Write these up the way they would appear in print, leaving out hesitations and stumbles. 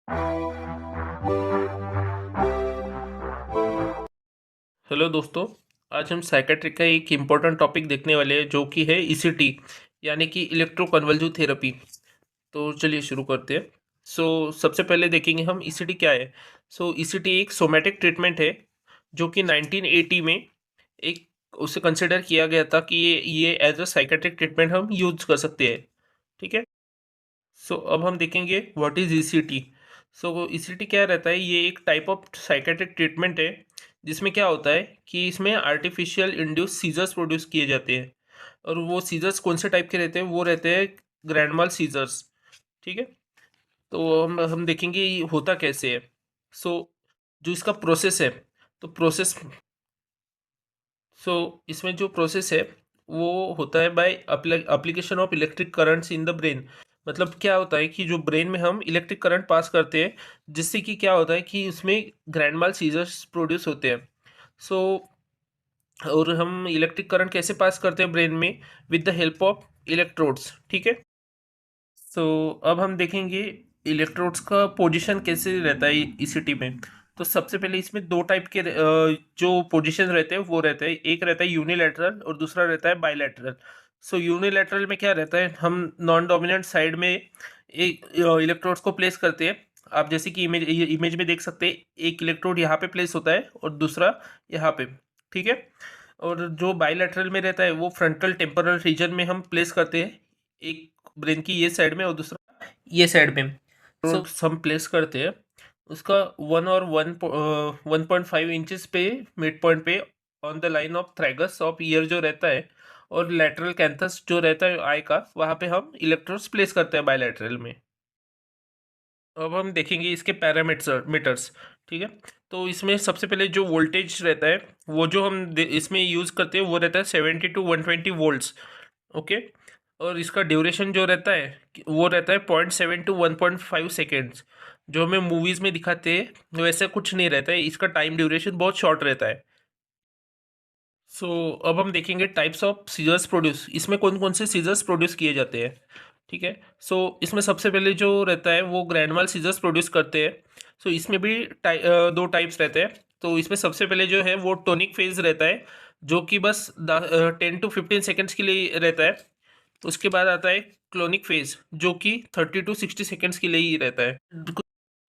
Hello दोस्तों। आज हम साइकेट्री का एक इम्पोर्टेंट टॉपिक देखने वाले हैं जो कि है ईसीटी यानी कि इलेक्ट्रोकन्वल्सिव थेरेपी। तो चलिए शुरू करते हैं। सबसे पहले देखेंगे हम ईसीटी क्या है। ईसीटी एक सोमैटिक ट्रीटमेंट है जो कि 1980 में एक उसे कंसिडर किया गया था कि ये एज अ साइकेट्रिक ट्रीटमेंट हम यूज कर सकते हैं। ठीक है। अब हम देखेंगे व्हाट इज ईसीटी। ईसीटी क्या रहता है, ये एक टाइप ऑफ साइकेट्रिक ट्रीटमेंट है जिसमें क्या होता है कि इसमें आर्टिफिशियल इंड्यूस सीजर्स प्रोड्यूस किए जाते हैं। और वो सीजर्स कौन से टाइप के रहते हैं, वो रहते हैं ग्रैंड माल सीजर्स। ठीक है। तो हम देखेंगे ये होता कैसे है। सो जो इसका प्रोसेस है, तो प्रोसेस सो इसमें जो प्रोसेस है वो होता है by application of electric currents in the brain. मतलब क्या होता है कि जो ब्रेन में हम इलेक्ट्रिक करंट पास करते हैं, जिससे कि क्या होता है कि उसमें ग्रैंड माल सीजर्स प्रोड्यूस होते हैं। सो और हम इलेक्ट्रिक करंट कैसे पास करते हैं ब्रेन में, with the help of electrodes. ठीक है। अब हम देखेंगे इलेक्ट्रोड्स का पोजीशन कैसे रहता है ईसीटी में। तो सबसे पहले इसमें दो टाइप के जो पोजीशन रहते हैं वो रहते हैं, एक रहता है यूनिलैटरल और दूसरा रहता है बायलैटरल। यूनिलैटरल में क्या रहता है, हम नॉन डोमिनेंट साइड में एक इलेक्ट्रोड्स को प्लेस करते हैं। आप जैसे कि इमेज में देख सकते हैं, एक इलेक्ट्रोड यहाँ पे प्लेस होता है और दूसरा यहाँ पे। ठीक है। और जो बायलैटरल में रहता है वो फ्रंटल टेम्पोरल रीजन में हम प्लेस करते हैं, एक ब्रेन की ये साइड में और दूसरा ये साइड में। हम प्लेस करते हैं उसका 1 और 1.5 इंचेस पे मिड पॉइंट पे on the line of tragus of ear जो रहता है, और लेटरल कैंथस जो रहता है आई का, वहाँ पे हम इलेक्ट्रोड्स प्लेस करते हैं बायलैटरल में। अब हम देखेंगे इसके पैरामीटर मीटर्स। ठीक है। तो इसमें सबसे पहले जो वोल्टेज रहता है, वो जो हम इसमें यूज़ करते हैं वो रहता है 70 to 120 वोल्ट्स। ओके। और इसका ड्यूरेशन जो रहता है वो रहता है 0.7 to 1.5 सेकेंड्स। जो हमें मूवीज़ में दिखाते हैं वैसे कुछ नहीं रहता है, इसका टाइम ड्यूरेशन बहुत शॉर्ट रहता है। अब हम देखेंगे टाइप्स ऑफ सीजर्स प्रोड्यूस, इसमें कौन कौन से सीजर्स प्रोड्यूस किए जाते हैं। ठीक है। इसमें सबसे पहले जो रहता है वो ग्रैंड माल सीजर्स प्रोड्यूस करते हैं। इसमें भी दो टाइप्स रहते हैं। तो इसमें सबसे पहले जो है वो टोनिक फेज रहता है, जो कि बस 10 to 15 सेकेंड्स के लिए रहता है। उसके बाद आता है क्लोनिक फेज, जो कि 30 to 60 सेकेंड्स के लिए ही रहता है।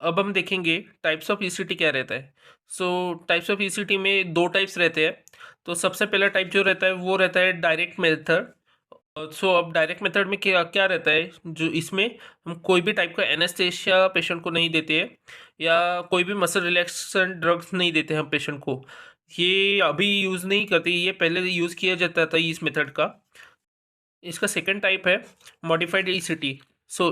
अब हम देखेंगे टाइप्स ऑफ ईसीटी क्या रहता है। टाइप्स ऑफ ईसीटी में दो टाइप्स रहते हैं। तो सबसे पहला टाइप जो रहता है वो रहता है डायरेक्ट मेथड। अब डायरेक्ट मेथड में क्या क्या रहता है, जो इसमें हम कोई भी टाइप का एनेस्थेशिया पेशेंट को नहीं देते हैं, या कोई भी मसल रिलैक्सेशन ड्रग्स नहीं देते हम पेशेंट को। ये अभी यूज़ नहीं करते, ये पहले यूज़ किया जाता था इस मेथड का। इसका सेकंड टाइप है मॉडिफाइड ईसीटी।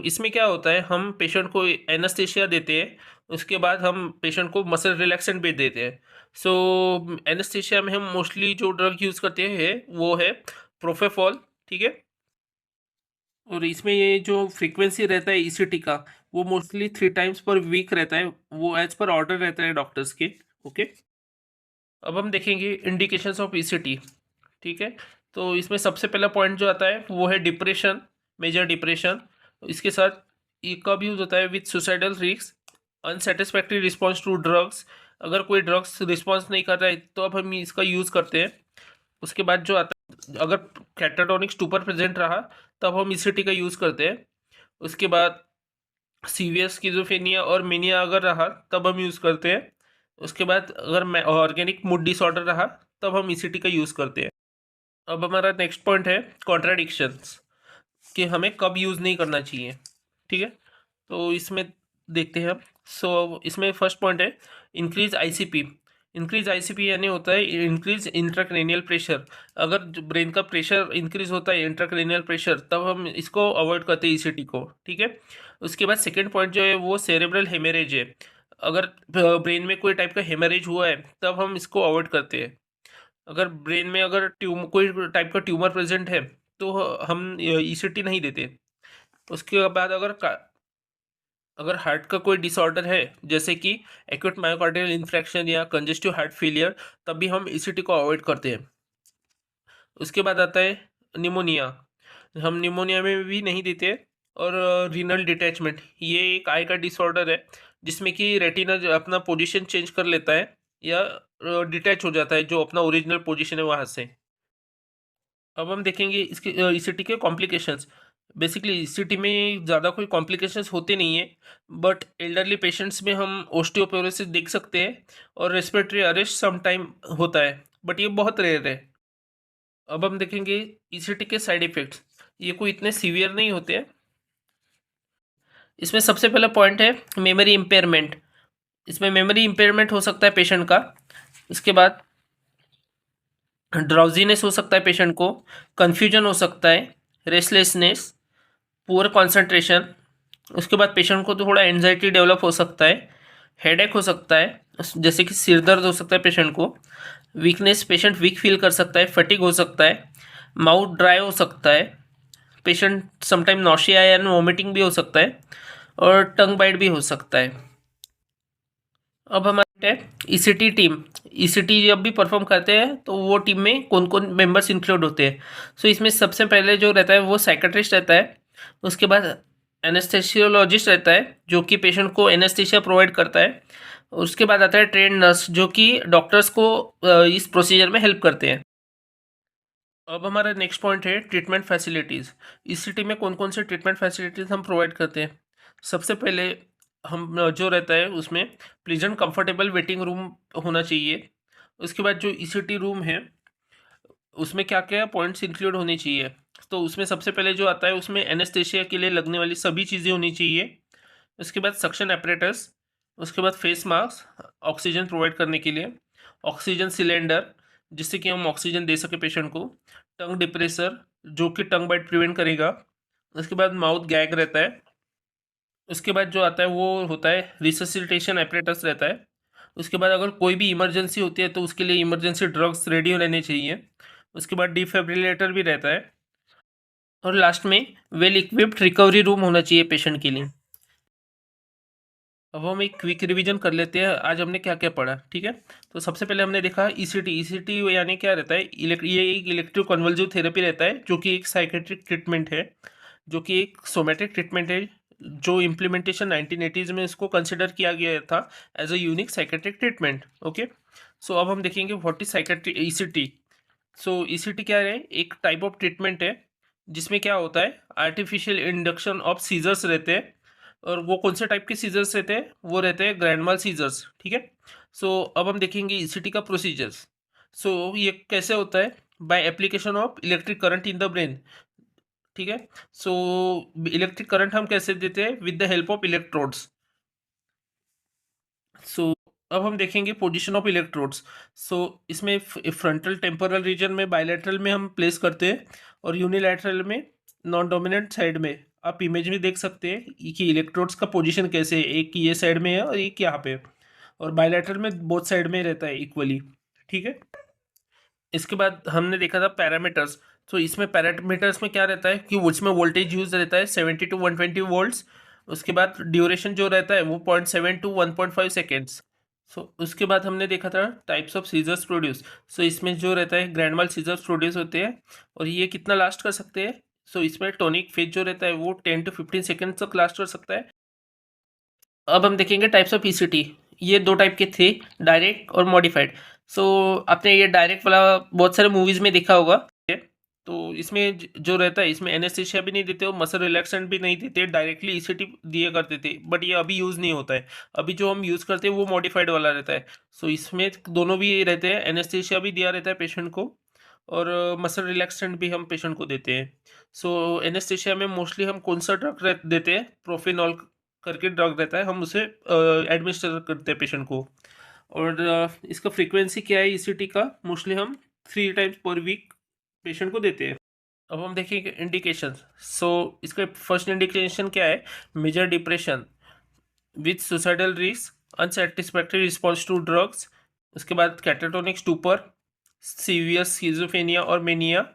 इसमें क्या होता है, हम पेशेंट को एनेस्थेशिया देते हैं, उसके बाद हम पेशेंट को मसल रिलैक्सेंट भी देते हैं। एनेस्थेशिया में हम मोस्टली जो ड्रग यूज़ करते हैं वो है प्रोफेफॉल। ठीक है। और इसमें ये जो फ्रीक्वेंसी रहता है ईसीटी का, वो मोस्टली 3 times per week रहता है, वो एज पर ऑर्डर रहता है डॉक्टर्स के। ओके। अब हम देखेंगे इंडिकेशंस ऑफ ईसीटी। ठीक है। तो इसमें सबसे पहला पॉइंट जो आता है वो है डिप्रेशन, मेजर डिप्रेशन। इसके साथ ये कब यूज होता है, with suicidal risk, unsatisfactory response to drugs. अगर कोई ड्रग्स रिस्पॉन्स नहीं कर रहा है तो अब हम इसका यूज़ करते हैं। उसके बाद जो आता है, अगर कैटाटोनिक स्टूपर प्रेजेंट रहा तब हम ईसीटी का यूज़ करते हैं। उसके बाद सीवियर स्किज़ोफ्रेनिया और मेनिया अगर रहा तब हम यूज़ करते हैं। उसके बाद अगर ऑर्गेनिक मूड डिसऑर्डर रहा तब हम ईसीटी का यूज़ करते हैं। अब हमारा नेक्स्ट पॉइंट है कॉन्ट्राडिक्शंस, कि हमें कब यूज़ नहीं करना चाहिए। ठीक है। तो इसमें देखते हैं हम। इसमें फर्स्ट पॉइंट है इंक्रीज आईसीपी। इंक्रीज आईसीपी यानी होता है इंक्रीज इंट्राक्रेनियल प्रेशर। अगर ब्रेन का प्रेशर इंक्रीज होता है, इंट्राक्रेनियल प्रेशर, तब हम इसको अवॉइड करते हैं ईसीटी को। ठीक है। उसके बाद सेकेंड पॉइंट जो है वो सेरेब्रल हेमरेज है। अगर ब्रेन में कोई टाइप का हेमरेज हुआ है तब हम इसको अवॉइड करते हैं। अगर ब्रेन में अगर कोई टाइप का ट्यूमर प्रेजेंट है तो हम ईसीटी नहीं देते। उसके बाद अगर हार्ट का कोई डिसऑर्डर है, जैसे कि एक्यूट मायोकार्डियल इन्फ्रेक्शन या कंजेस्टिव हार्ट फेलियर, तब भी हम ईसीटी को अवॉइड करते हैं। उसके बाद आता है निमोनिया। हम निमोनिया में भी नहीं देते। और रीनल डिटैचमेंट, ये एक आई का डिसऑर्डर है जिसमें कि रेटिना जो अपना पोजीशन चेंज कर लेता है या डिटैच हो जाता है जो अपना ओरिजिनल पोजीशन है वहाँ से। अब हम देखेंगे इसके ईसीटी के कॉम्प्लिकेशंस। बेसिकली ईसीटी में ज़्यादा कोई कॉम्प्लिकेशंस होते नहीं है, बट एल्डरली पेशेंट्स में हम ओस्टियोपोरोसिस देख सकते हैं और रेस्पिरेटरी अरेस्ट सम टाइम होता है, बट ये बहुत रेयर है। अब हम देखेंगे ईसीटी के साइड इफ़ेक्ट्स। ये कोई इतने सीवियर नहीं होते हैं। इसमें सबसे पहला पॉइंट है मेमोरी इम्पेयरमेंट। इसमें मेमोरी इम्पेयरमेंट हो सकता है पेशेंट का। इसके बाद ड्राउजीनेस हो सकता है पेशेंट को, कन्फ्यूजन हो सकता है, रेस्टलेसनेस, पुअर कंसंट्रेशन। उसके बाद पेशेंट को थोड़ा एंजाइटी डेवलप हो सकता है, हेडेक हो सकता है, जैसे कि सिर दर्द हो सकता है पेशेंट को, वीकनेस, पेशेंट वीक फील कर सकता है, फटीग हो सकता है, माउथ ड्राई हो सकता है, पेशेंट समटाइम नॉशिया या वोमिटिंग भी हो सकता है और टंग बाइट भी हो सकता है। अब हमारे ईसीटी टीम। ईसीटी जब भी परफॉर्म करते हैं तो वो टीम में कौन कौन मेंबर्स इंक्लूड होते हैं। सो इसमें सबसे पहले जो रहता है वो साइकेट्रिस्ट रहता है। उसके बाद एनेस्थेसियोलॉजिस्ट रहता है जो कि पेशेंट को एनेस्थेसिया प्रोवाइड करता है। उसके बाद आता है ट्रेन नर्स जो कि डॉक्टर्स को इस प्रोसीजर में हेल्प करते हैं। अब हमारा नेक्स्ट पॉइंट है ट्रीटमेंट फैसिलिटीज़। ईसीटी में कौन कौन से ट्रीटमेंट फैसिलिटीज़ हम प्रोवाइड करते हैं। सबसे पहले हम जो रहता है उसमें प्लीजेंट कंफर्टेबल वेटिंग रूम होना चाहिए। उसके बाद जो ईसीटी रूम है उसमें क्या क्या पॉइंट्स इंक्लूड होने चाहिए। तो उसमें सबसे पहले जो आता है उसमें एनेस्थेशिया के लिए लगने वाली सभी चीज़ें होनी चाहिए। उसके बाद सक्शन एपरेटस, उसके बाद फेस मास्क ऑक्सीजन प्रोवाइड करने के लिए, ऑक्सीजन सिलेंडर जिससे कि हम ऑक्सीजन दे सके पेशेंट को, टंग डिप्रेसर जो कि टंग बाइट प्रिवेंट करेगा। उसके बाद माउथ गैग रहता है। उसके बाद जो आता है वो होता है रिससिटेशन एपरेटस रहता है। उसके बाद अगर कोई भी इमरजेंसी होती है तो उसके लिए इमरजेंसी ड्रग्स रेडी रहने चाहिए। उसके बाद डिफिब्रिलेटर भी रहता है और लास्ट में वेल इक्विप्ड रिकवरी रूम होना चाहिए पेशेंट के लिए। अब हम एक क्विक रिवीजन कर लेते हैं आज हमने क्या क्या पढ़ा, ठीक है। तो सबसे पहले हमने देखा ईसीटी। ईसीटी यानी क्या रहता है, ये एक इलेक्ट्रोकन्वल्सिव थेरेपी रहता है जो कि एक साइकेट्रिक ट्रीटमेंट है, जो कि एक सोमेटिक ट्रीटमेंट है, जो इम्प्लीमेंटेशन 1980s में इसको कंसिडर किया गया था as a unique psychiatric treatment. Okay, so अब हम देखेंगे what is psychiatric ECT. So ECT क्या है, एक टाइप ऑफ ट्रीटमेंट है जिसमें क्या होता है आर्टिफिशियल इंडक्शन ऑफ सीजर्स रहते हैं। और वो कौन से टाइप के सीजर्स रहते हैं, वो रहते हैं ग्रैंड माल सीजर्स, ठीक है। सो अब हम देखेंगे ईसीटी का प्रोसीजर्स। सो ये कैसे होता है, by application of electric current in the brain, ठीक है। सो इलेक्ट्रिक करंट हम कैसे देते हैं, with the help of electrodes. So अब हम देखेंगे पोजीशन ऑफ इलेक्ट्रोड्स। सो इसमें फ्रंटल टेम्पोरल रीजन में बायलैटरल में हम प्लेस करते हैं और यूनिलैटरल में नॉन डोमिनेंट साइड में। आप इमेज में देख सकते हैं कि इलेक्ट्रोड्स का पोजीशन कैसे है, एक ये साइड में है और एक यहाँ पे, और बायलैटरल में बोथ साइड में रहता है इक्वली, ठीक है। इसके बाद हमने देखा था पैरामीटर्स। तो इसमें पैरामीटर्स में क्या रहता है कि उसमें वोल्टेज यूज रहता है 70 to 120 वोल्ट्स। उसके बाद ड्यूरेशन जो रहता है वो 0.7 to 1.5 सेकेंड्स। सो उसके बाद हमने देखा था टाइप्स ऑफ सीजर्स प्रोड्यूस। सो इसमें जो रहता है ग्रैंड माल सीजर्स प्रोड्यूस होते हैं और ये कितना लास्ट कर सकते हैं। सो इसमें टोनिक फेज जो रहता है वो 10 to 15 सेकेंड्स तक लास्ट कर सकता है। अब हम देखेंगे टाइप्स ऑफ ईसीटी। ये दो टाइप के थे, डायरेक्ट और मॉडिफाइड। सो आपने ये डायरेक्ट वाला बहुत सारे मूवीज़ में देखा होगा। तो इसमें जो रहता है इसमें एनेस्थेशिया भी नहीं देते और मसल रिलैक्सेंट भी नहीं देते, डायरेक्टली ईसीटी दिया करते थे, बट ये अभी यूज़ नहीं होता है। अभी जो हम यूज़ करते हैं वो मॉडिफाइड वाला रहता है। सो इसमें दोनों भी रहते हैं, एनेस्थेशिया भी दिया रहता है पेशेंट को और मसल रिलैक्सेंट भी हम पेशेंट को देते हैं। सो एनेस्थेशिया में मोस्टली हम कौन सा ड्रग देते हैं, प्रोफेनॉल करके ड्रग रहता है, हम उसे एडमिनिस्टर करते हैं पेशेंट को। और इसका फ्रीक्वेंसी क्या है ईसीटी का, मोस्टली हम 3 टाइम्स पर वीक पेशेंट को देते हैं। अब हम देखेंगे इंडिकेशंस। सो इसका फर्स्ट इंडिकेशन क्या है, major depression with suicidal risk, unsatisfactory response to drugs. उसके बाद कैटाटोनिक स्टूपर, सीवियर स्किज़ोफ्रेनिया और मेनिया,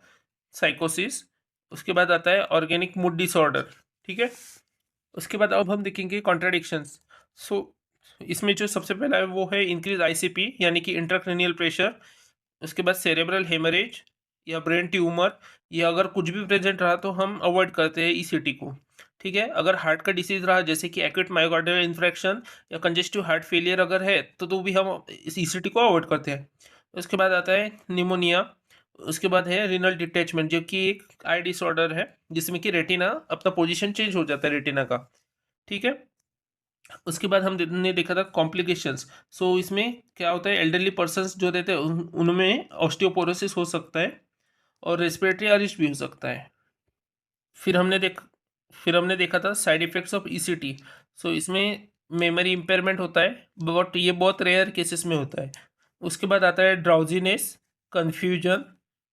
साइकोसिस। उसके बाद आता है ऑर्गेनिक मूड डिसऑर्डर, ठीक है। उसके बाद अब हम देखेंगे कॉन्ट्राडिक्शंस। सो इसमें जो सबसे पहला है वो है इंक्रीज आईसीपी यानी कि इंट्राक्रेनियल प्रेशर। उसके बाद सेरेब्रल हेमरेज या ब्रेन ट्यूमर, या अगर कुछ भी प्रेजेंट रहा तो हम अवॉइड करते हैं ईसीटी को। ठीक है। अगर हार्ट का डिसीज रहा जैसे कि एक्यूट मायोकार्डियल इन्फ्रेक्शन या कंजेस्टिव हार्ट फेलियर अगर है तो भी हम इस ईसीटी को अवॉइड करते हैं। उसके बाद आता है निमोनिया। उसके बाद है रिनल डिटैचमेंट जो कि एक आई डिसऑर्डर है जिसमें कि रेटिना अपना पोजीशन चेंज हो जाता है रेटिना का। ठीक है। उसके बाद हमने देखा था कॉम्प्लिकेशंस। सो इसमें क्या होता है, एल्डरली पर्सन्स जो रहते हैं उनमें ऑस्टियोपोरोसिस हो सकता है और रेस्पिरेटरी अरेस्ट भी हो सकता है। फिर हमने देख फिर हमने देखा था साइड इफ़ेक्ट्स ऑफ ईसीटी। सो इसमें मेमोरी इम्पेयरमेंट होता है, बट ये बहुत रेयर केसेस में होता है। उसके बाद आता है drowsiness, confusion,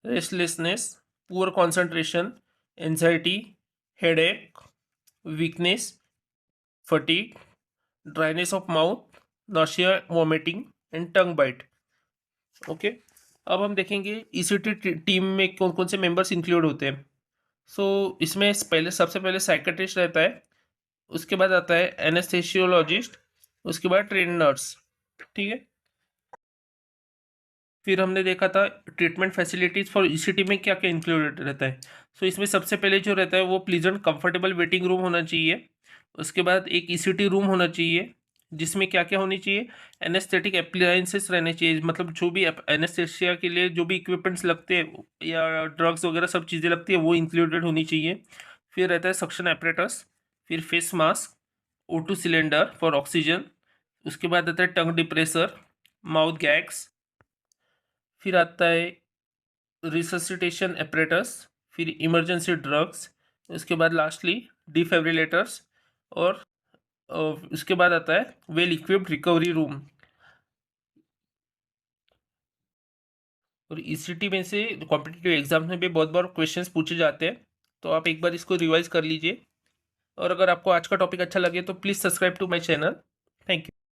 restlessness, poor concentration, anxiety, headache, weakness, fatigue, dryness of mouth, nausea, vomiting and tongue bite. Okay. अब हम देखेंगे ईसीटी टीम में कौन कौन से मेंबर्स इंक्लूड होते हैं। सो इसमें सबसे पहले साइकेट्रिस्ट रहता है। उसके बाद आता है एनेस्थेसियोलॉजिस्ट। उसके बाद ट्रेन नर्स। ठीक है। फिर हमने देखा था ट्रीटमेंट फैसिलिटीज़ फॉर ईसीटी में क्या क्या इंक्लूडेड रहता है। सो इसमें सबसे पहले जो रहता है वो प्लीजेंट कंफर्टेबल वेटिंग रूम होना चाहिए। उसके बाद एक ईसीटी रूम होना चाहिए जिसमें क्या क्या होनी चाहिए, एनेस्थेटिक अप्लायंसेस रहने चाहिए, मतलब जो भी एनेस्थेसिया के लिए जो भी इक्विपमेंट्स लगते हैं या ड्रग्स वगैरह सब चीज़ें लगती है वो इंक्लूडेड होनी चाहिए। फिर रहता है सक्शन एपरेटस। फिर face mask, O2 cylinder for oxygen. उसके बाद आता है टंग डिप्रेसर, माउथ गैग्स। फिर आता है रिससिटेशन एपरेटस। फिर इमरजेंसी ड्रग्स। उसके बाद लास्टली डिफेब्रिलेटर्स। और उसके बाद आता है वेल इक्विप्ड रिकवरी रूम। और ईसीटी में से कॉम्पिटिटिव एग्जाम में भी बहुत बार क्वेश्चंस पूछे जाते हैं, तो आप एक बार इसको रिवाइज कर लीजिए। और अगर आपको आज का टॉपिक अच्छा लगे तो please subscribe to my channel. Thank you.